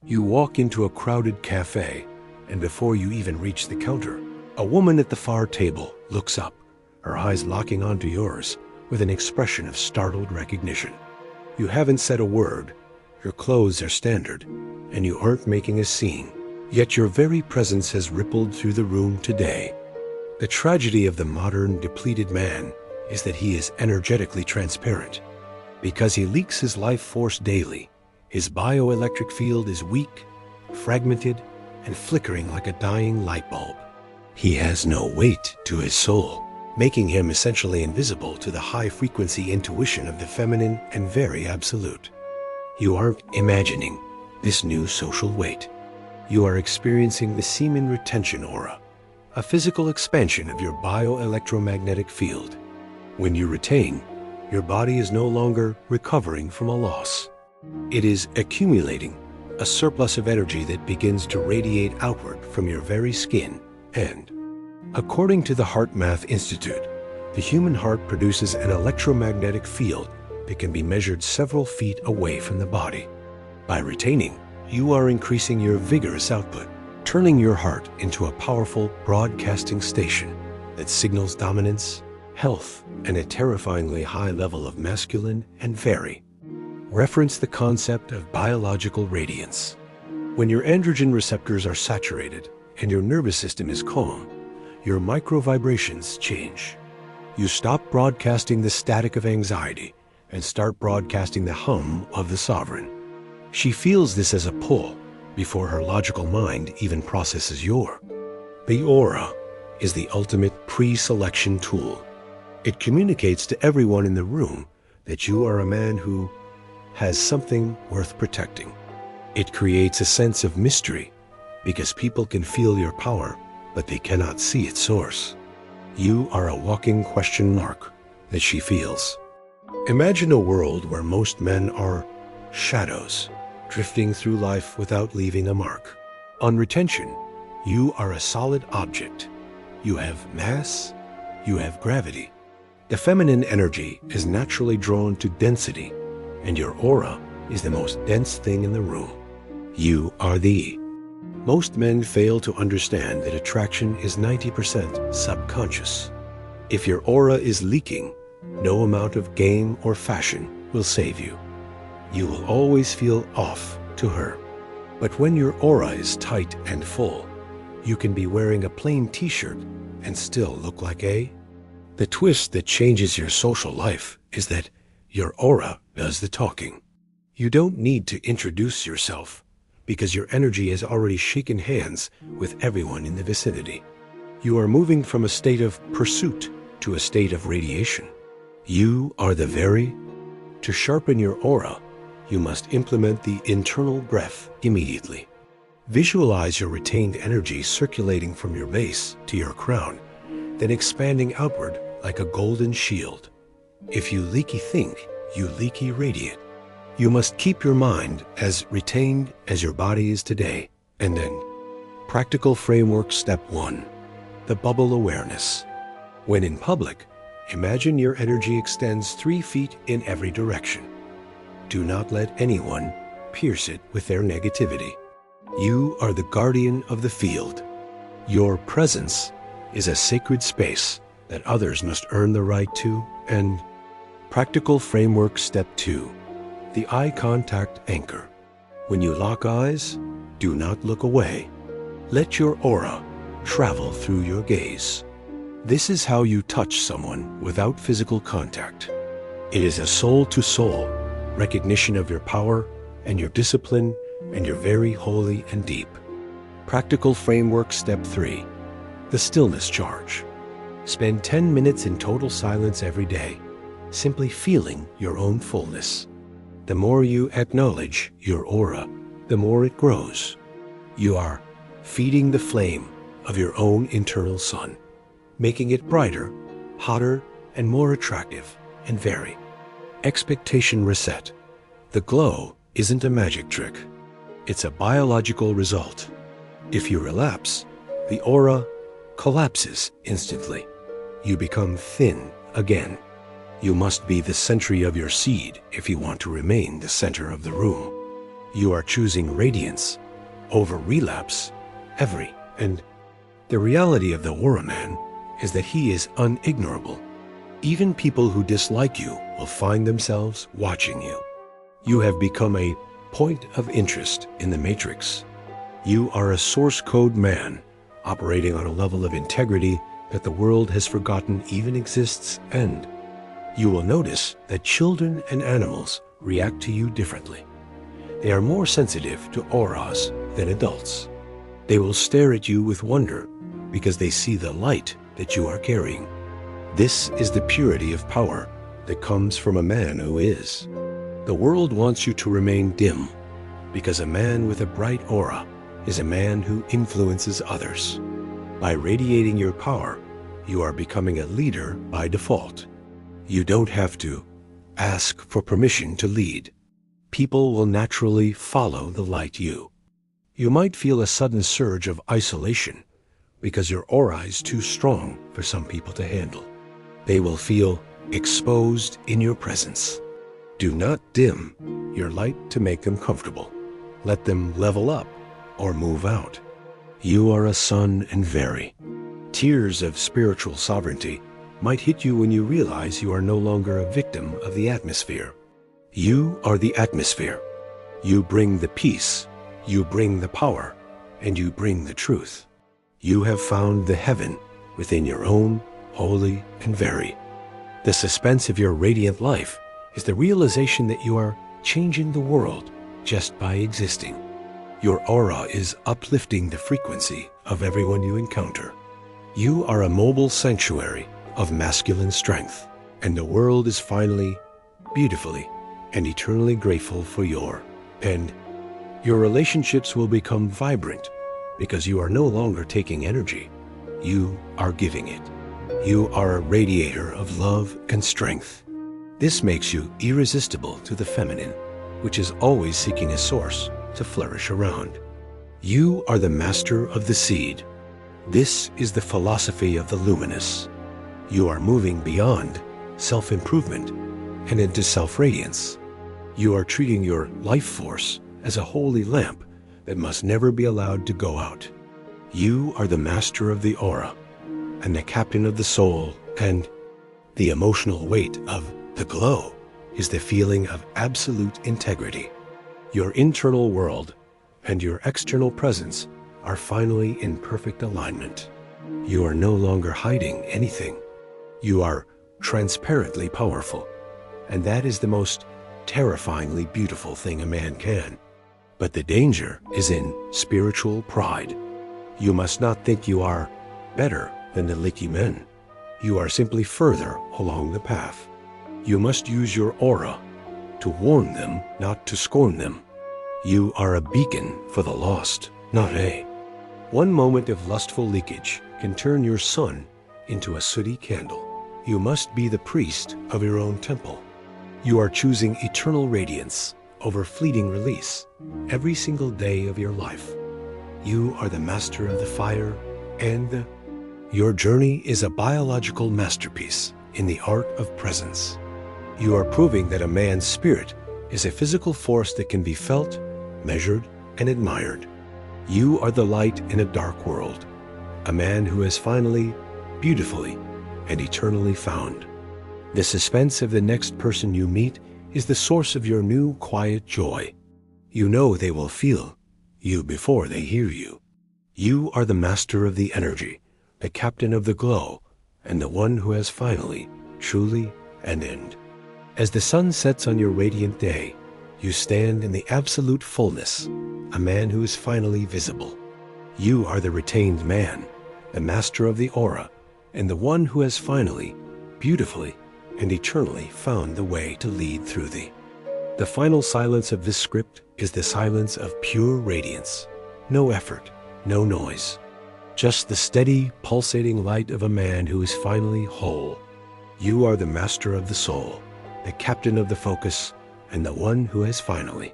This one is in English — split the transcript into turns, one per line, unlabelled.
You walk into a crowded cafe, and before you even reach the counter, a woman at the far table looks up, her eyes locking onto yours with an expression of startled recognition. You haven't said a word, your clothes are standard, and you aren't making a scene, yet your very presence has rippled through the room today. The tragedy of the modern, depleted man is that he is energetically transparent. Because he leaks his life force daily, his bioelectric field is weak, fragmented, and flickering like a dying light bulb. He has no weight to his soul, making him essentially invisible to the high-frequency intuition of the feminine and very absolute. You aren't imagining this new social weight. You are experiencing the semen retention aura, a physical expansion of your bioelectromagnetic field. When you retain, your body is no longer recovering from a loss. It is accumulating a surplus of energy that begins to radiate outward from your very skin. And, according to the Heart Math Institute, the human heart produces an electromagnetic field that can be measured several feet away from the body. By retaining, you are increasing your vigorous output, turning your heart into a powerful broadcasting station that signals dominance, health, and a terrifyingly high level of masculine and very. Reference the concept of biological radiance. When your androgen receptors are saturated and your nervous system is calm, your micro-vibrations change. You stop broadcasting the static of anxiety and start broadcasting the hum of the sovereign. She feels this as a pull before her logical mind even processes your. The aura is the ultimate pre-selection tool. It communicates to everyone in the room that you are a man who has something worth protecting. It creates a sense of mystery because people can feel your power, but they cannot see its source. You are a walking question mark that she feels. Imagine a world where most men are shadows, drifting through life without leaving a mark. On retention, you are a solid object. You have mass, you have gravity. The feminine energy is naturally drawn to density, and your aura is the most dense thing in the room. You are the. Most men fail to understand that attraction is 90% subconscious. If your aura is leaking, no amount of game or fashion will save you. You will always feel off to her. But when your aura is tight and full, you can be wearing a plain t-shirt and still look like a. The twist that changes your social life is that your aura does the talking. You don't need to introduce yourself because your energy has already shaken hands with everyone in the vicinity. You are moving from a state of pursuit to a state of radiation. You are the very. To sharpen your aura, you must implement the internal breath immediately. Visualize your retained energy circulating from your base to your crown, then expanding outward like a golden shield. If you leaky think, you leaky radiate. You must keep your mind as retained as your body is today. And then, practical framework step 1, the bubble awareness. When in public, imagine your energy extends 3 feet in every direction. Do not let anyone pierce it with their negativity. You are the guardian of the field. Your presence is a sacred space that others must earn the right to. And practical framework step 2, the eye contact anchor. When you lock eyes, do not look away. Let your aura travel through your gaze. This is how you touch someone without physical contact. It is a soul-to-soul recognition of your power and your discipline and your very holy and deep. Practical framework step 3, the stillness charge. Spend 10 minutes in total silence every day, simply feeling your own fullness. The more you acknowledge your aura, the more it grows. You are feeding the flame of your own internal sun, making it brighter, hotter, and more attractive and varied. Expectation reset. The glow isn't a magic trick. It's a biological result. If you relapse, the aura collapses instantly. You become thin again. You must be the century of your seed if you want to remain the center of the room. You are choosing radiance over relapse and the reality of the aura man is that he is unignorable. Even people who dislike you will find themselves watching you. You have become a point of interest in the matrix. You are a source code man, operating on a level of integrity that the world has forgotten even exists, and you will notice that children and animals react to you differently. They are more sensitive to auras than adults. They will stare at you with wonder because they see the light that you are carrying. This is the purity of power that comes from a man who is. The world wants you to remain dim because a man with a bright aura is a man who influences others. By radiating your power, you are becoming a leader by default. You don't have to ask for permission to lead. People will naturally follow the light you. You might feel a sudden surge of isolation because your aura is too strong for some people to handle. They will feel exposed in your presence. Do not dim your light to make them comfortable. Let them level up or move out. You are a sun and vary. Tears of spiritual sovereignty might hit you when you realize you are no longer a victim of the atmosphere. You are the atmosphere. You bring the peace, you bring the power, and you bring the truth. You have found the heaven within your own holy and vary. The suspense of your radiant life is the realization that you are changing the world just by existing. Your aura is uplifting the frequency of everyone you encounter. You are a mobile sanctuary of masculine strength, and the world is finally, beautifully, and eternally grateful for and your relationships will become vibrant because you are no longer taking energy. You are giving it. You are a radiator of love and strength. This makes you irresistible to the feminine, which is always seeking a source to flourish around. You are the master of the seed. This is the philosophy of the luminous. You are moving beyond self-improvement and into self-radiance. You are treating your life force as a holy lamp that must never be allowed to go out. You are the master of the aura and the captain of the soul, and the emotional weight of the glow is the feeling of absolute integrity. Your internal world and your external presence are finally in perfect alignment. You are no longer hiding anything. You are transparently powerful, and that is the most terrifyingly beautiful thing a man can. But the danger is in spiritual pride. You must not think you are better than the leaky men. You are simply further along the path. You must use your aura to warn them, not to scorn them. You are a beacon for the lost, not a. One moment of lustful leakage can turn your sun into a sooty candle. You must be the priest of your own temple. You are choosing eternal radiance over fleeting release every single day of your life. You are the master of the fire and your journey is a biological masterpiece in the art of presence. You are proving that a man's spirit is a physical force that can be felt, measured, and admired. You are the light in a dark world, a man who has finally, beautifully, and eternally found. The suspense of the next person you meet is the source of your new quiet joy. You know they will feel you before they hear you. You are the master of the energy, the captain of the glow, and the one who has finally, truly, an end. As the sun sets on your radiant day, you stand in the absolute fullness, a man who is finally visible. You are the retained man, the master of the aura, and the one who has finally, beautifully, and eternally found the way to lead through thee. The final silence of this script is the silence of pure radiance. No effort, no noise. Just the steady, pulsating light of a man who is finally whole. You are the master of the soul, the captain of the focus, and the one who has finally